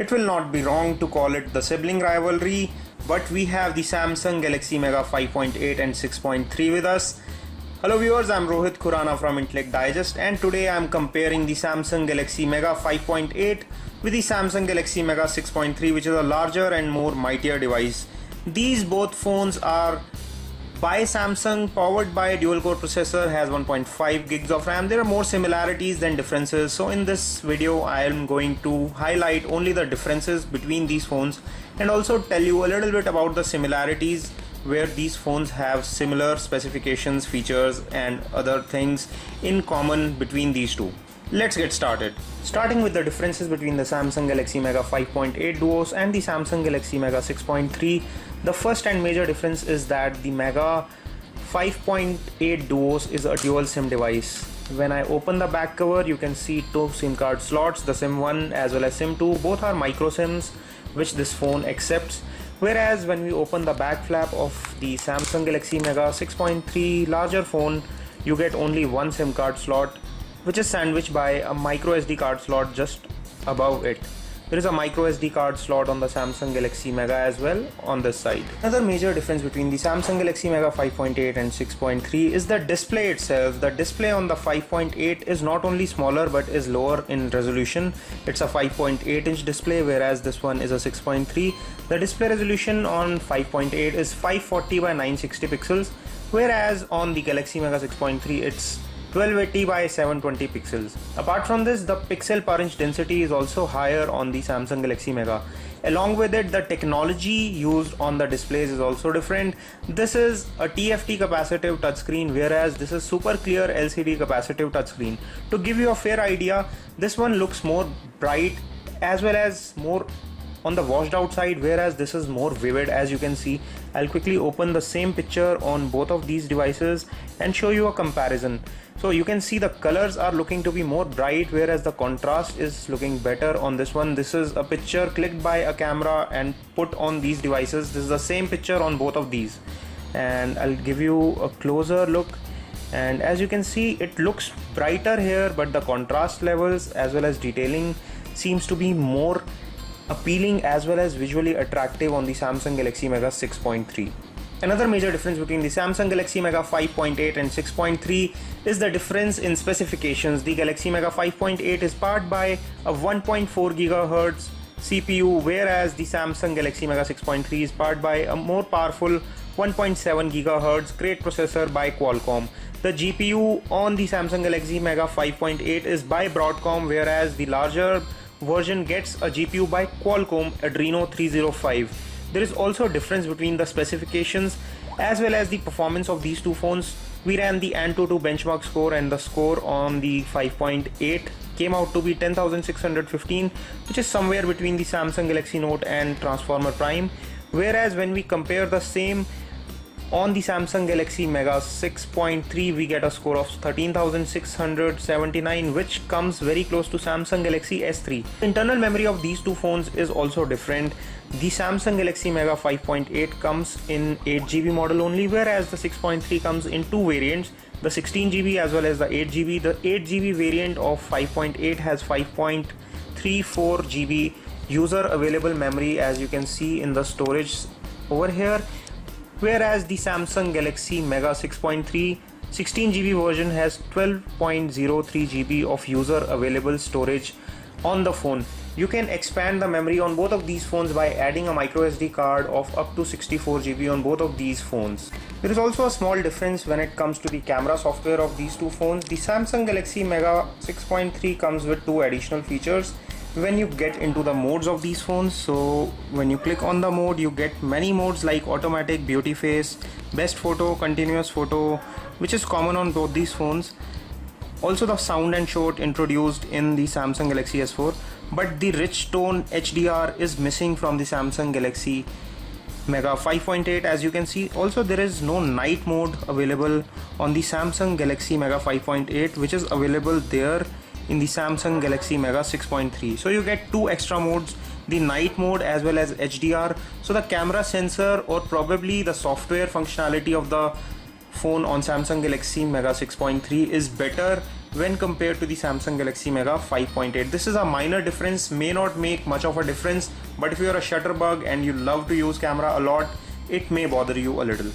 It will not be wrong to call it the sibling rivalry, but we have the Samsung Galaxy Mega 5.8 and 6.3 with us. Hello viewers, I'm Rohit Khurana from Intellect Digest, and today I'm comparing the Samsung Galaxy Mega 5.8 with the Samsung Galaxy Mega 6.3, which is a larger and more mightier device. These both phones are by Samsung, powered by a dual-core processor, has 1.5 gigs of RAM. There are more similarities than differences, so in this video I am going to highlight only the differences between these phones and also tell you a little bit about the similarities where these phones have similar specifications, features and other things in common between these two. Let's get started. Starting with the differences between the Samsung Galaxy Mega 5.8 Duos and the Samsung Galaxy Mega 6.3. The first and major difference is that the Mega 5.8 Duos is a dual SIM device. When I open the back cover, you can see two SIM card slots, the SIM 1 as well as SIM 2. Both are micro SIMs, which this phone accepts. Whereas when we open the back flap of the Samsung Galaxy Mega 6.3 larger phone, you get only one SIM card slot, which is sandwiched by a micro SD card slot just above it. There is a micro SD card slot on the Samsung Galaxy Mega as well on this side. Another major difference between the Samsung Galaxy Mega 5.8 and 6.3 is the display itself. The display on the 5.8 is not only smaller but is lower in resolution. It's a 5.8 inch display, whereas this one is a 6.3. The display resolution on 5.8 is 540 by 960 pixels, whereas on the Galaxy Mega 6.3 it's 1280 by 720 pixels. Apart from this, the pixel per inch density is also higher on the Samsung Galaxy Mega. Along with it, the technology used on the displays is also different. This is a TFT capacitive touchscreen, whereas this is super clear LCD capacitive touchscreen. To give you a fair idea, this one looks more bright as well as more on the washed out side, whereas this is more vivid. As you can see, I'll quickly open the same picture on both of these devices and show you a comparison. So you can see the colors are looking to be more bright, whereas the contrast is looking better on this one. This is a picture clicked by a camera and put on these devices. This is the same picture on both of these, and I'll give you a closer look. And as you can see, it looks brighter here, but the contrast levels as well as detailing seems to be more appealing as well as visually attractive on the Samsung Galaxy Mega 6.3. Another major difference between the Samsung Galaxy Mega 5.8 and 6.3 is the difference in specifications. The Galaxy Mega 5.8 is powered by a 1.4 GHz CPU, whereas the Samsung Galaxy Mega 6.3 is powered by a more powerful 1.7 GHz Krait processor by Qualcomm. The GPU on the Samsung Galaxy Mega 5.8 is by Broadcom, whereas the larger version gets a GPU by Qualcomm Adreno 305. There is also a difference between the specifications as well as the performance of these two phones. We ran the Antutu benchmark score, and the score on the 5.8 came out to be 10,615, which is somewhere between the Samsung Galaxy Note and Transformer Prime. Whereas when we compare the same on the Samsung Galaxy Mega 6.3, we get a score of 13,679, which comes very close to Samsung Galaxy S3. Internal memory of these two phones is also different. The Samsung Galaxy Mega 5.8 comes in 8GB model only, whereas the 6.3 comes in two variants, the 16GB as well as the 8GB. The 8GB variant of 5.8 has 5.34GB user available memory, as you can see in the storage over here. Whereas the Samsung Galaxy Mega 6.3 16GB version has 12.03GB of user available storage on the phone. You can expand the memory on both of these phones by adding a micro SD card of up to 64GB on both of these phones. There is also a small difference when it comes to the camera software of these two phones. The Samsung Galaxy Mega 6.3 comes with two additional features when you get into the modes of these phones. So when you click on the mode, you get many modes like automatic, beauty face, best photo, continuous photo, which is common on both these phones. Also the sound and short introduced in the Samsung Galaxy S4, but the rich tone HDR is missing from the Samsung Galaxy Mega 5.8, as you can see. Also there is no night mode available on the Samsung Galaxy Mega 5.8, which is available there in the Samsung Galaxy Mega 6.3. So you get two extra modes, the night mode as well as HDR. So the camera sensor or probably the software functionality of the phone on Samsung Galaxy Mega 6.3 is better when compared to the Samsung Galaxy Mega 5.8. This is a minor difference, may not make much of a difference, but if you're a shutterbug and you love to use camera a lot, it may bother you a little.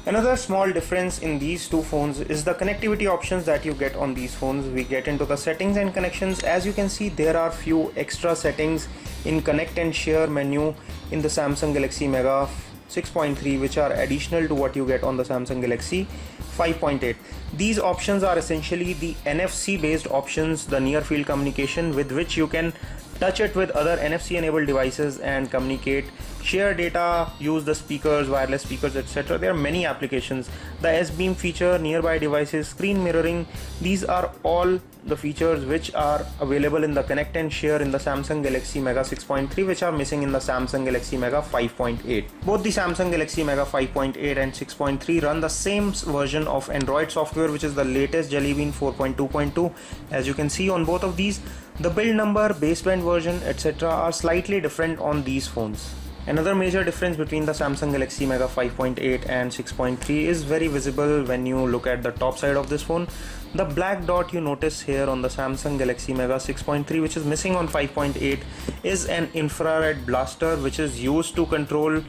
Another small difference in these two phones is the connectivity options that you get on these phones. We get into the settings and connections. As you can see, there are few extra settings in connect and share menu in the Samsung Galaxy Mega 6.3, which are additional to what you get on the Samsung Galaxy 5.8. These options are essentially the NFC based options, the near field communication, with which you can touch it with other NFC enabled devices and communicate, share data, use the speakers, wireless speakers, etc. There are many applications. The S-Beam feature, nearby devices, screen mirroring, these are all the features which are available in the connect and share in the Samsung Galaxy Mega 6.3, which are missing in the Samsung Galaxy Mega 5.8. Both the Samsung Galaxy Mega 5.8 and 6.3 run the same version of Android software, which is the latest Jelly Bean 4.2.2. As you can see on both of these, the build number, baseband version, etc. are slightly different on these phones. Another major difference between the Samsung Galaxy Mega 5.8 and 6.3 is very visible when you look at the top side of this phone. The black dot you notice here on the Samsung Galaxy Mega 6.3, which is missing on 5.8, is an infrared blaster which is used to control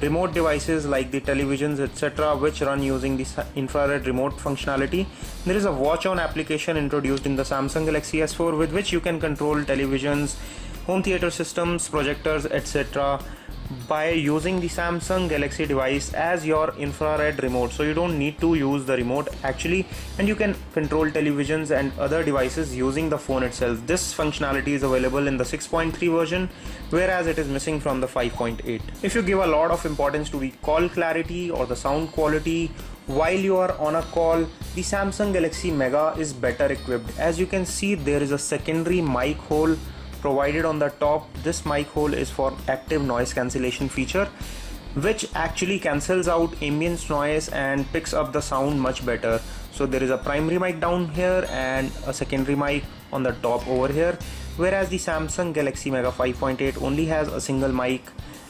remote devices like the televisions, etc., which run using the infrared remote functionality. There is a watch on application introduced in the Samsung Galaxy S4 with which you can control televisions, home theater systems, projectors, etc. by using the Samsung Galaxy device as your infrared remote. So you don't need to use the remote actually, and you can control televisions and other devices using the phone itself. This functionality is available in the 6.3 version, whereas it is missing from the 5.8. If you give a lot of importance to the call clarity or the sound quality while you are on a call, the Samsung Galaxy Mega is better equipped. As you can see, there is a secondary mic hole provided on the top. This mic hole is for active noise cancellation feature, which actually cancels out ambient noise and picks up the sound much better. So there is a primary mic down here and a secondary mic on the top over here, whereas the Samsung Galaxy Mega 5.8 only has a single mic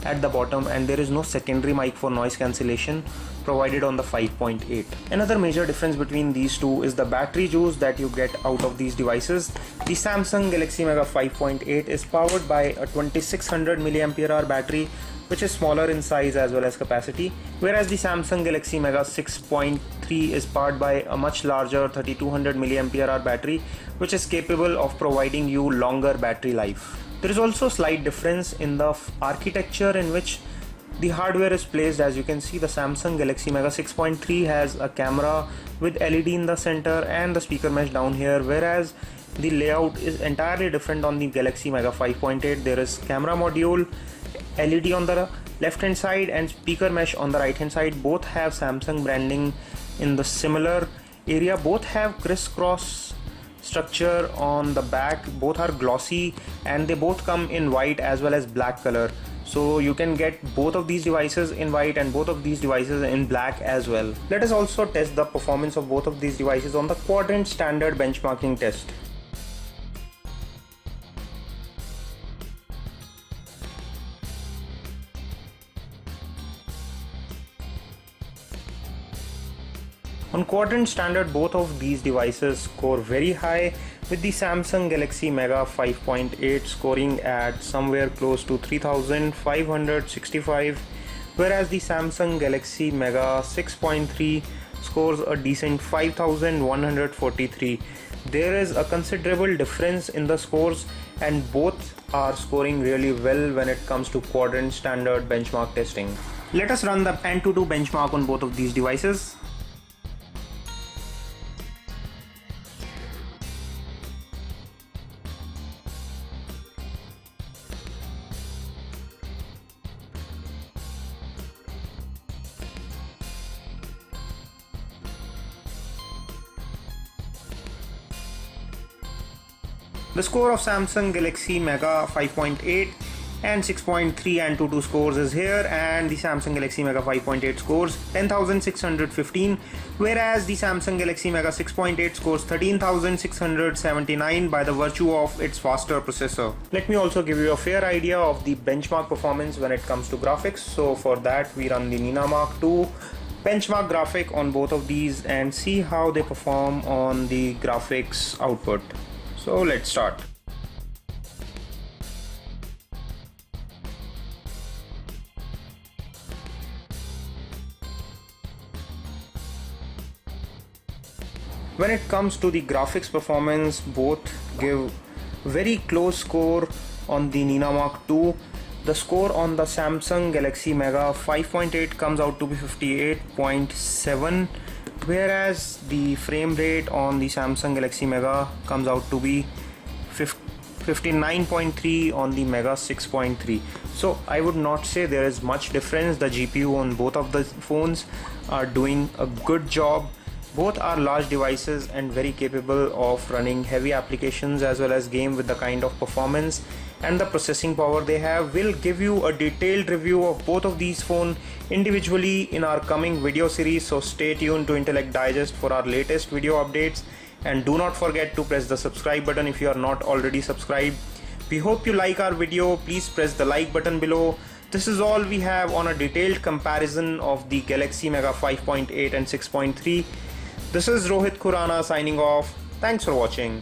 at the bottom and there is no secondary mic for noise cancellation provided on the 5.8. Another major difference between these two is the battery juice that you get out of these devices. The Samsung Galaxy Mega 5.8 is powered by a 2600 mAh battery, which is smaller in size as well as capacity, whereas the Samsung Galaxy Mega 6.3 is powered by a much larger 3200 mAh battery, which is capable of providing you longer battery life. There is also a slight difference in the architecture in which the hardware is placed. As you can see, the Samsung Galaxy Mega 6.3 has a camera with LED in the center and the speaker mesh down here, whereas the layout is entirely different on the Galaxy Mega 5.8. There is camera module, LED on the left hand side and speaker mesh on the right hand side. Both have Samsung branding in the similar area. Both have crisscross structure on the back. Both are glossy and they both come in white as well as black color. So you can get both of these devices in white and both of these devices in black as well. Let us also test the performance of both of these devices on the Quadrant standard benchmarking test. On Quadrant standard, both of these devices score very high, with the Samsung Galaxy Mega 5.8 scoring at somewhere close to 3565, whereas the Samsung Galaxy Mega 6.3 scores a decent 5143. There is a considerable difference in the scores and both are scoring really well when it comes to Quadrant standard benchmark testing. Let us run the AnTuTu benchmark on both of these devices. The score of Samsung Galaxy Mega 5.8 and 6.3 AnTuTu scores is here, and the Samsung Galaxy Mega 5.8 scores 10,615, whereas the Samsung Galaxy Mega 6.8 scores 13,679 by the virtue of its faster processor. Let me also give you a fair idea of the benchmark performance when it comes to graphics. So for that we run the Nina Mark II benchmark graphic on both of these and see how they perform on the graphics output. So let's start. When it comes to the graphics performance, both give very close score on the Nina Mark II. The score on the Samsung Galaxy Mega 5.8 comes out to be 58.7, whereas the frame rate on the Samsung Galaxy Mega comes out to be 59.3 on the Mega 6.3. So I would not say there is much difference. The GPU on both of the phones are doing a good job. Both are large devices and very capable of running heavy applications as well as game with the kind of performance and the processing power they have. We'll give you a detailed review of both of these phones individually in our coming video series, so stay tuned to Intellect Digest for our latest video updates, and do not forget to press the subscribe button if you are not already subscribed. We hope you like our video. Please press the like button below. This is all we have on a detailed comparison of the Galaxy Mega 5.8 and 6.3. This is Rohit Khurana signing off. Thanks for watching.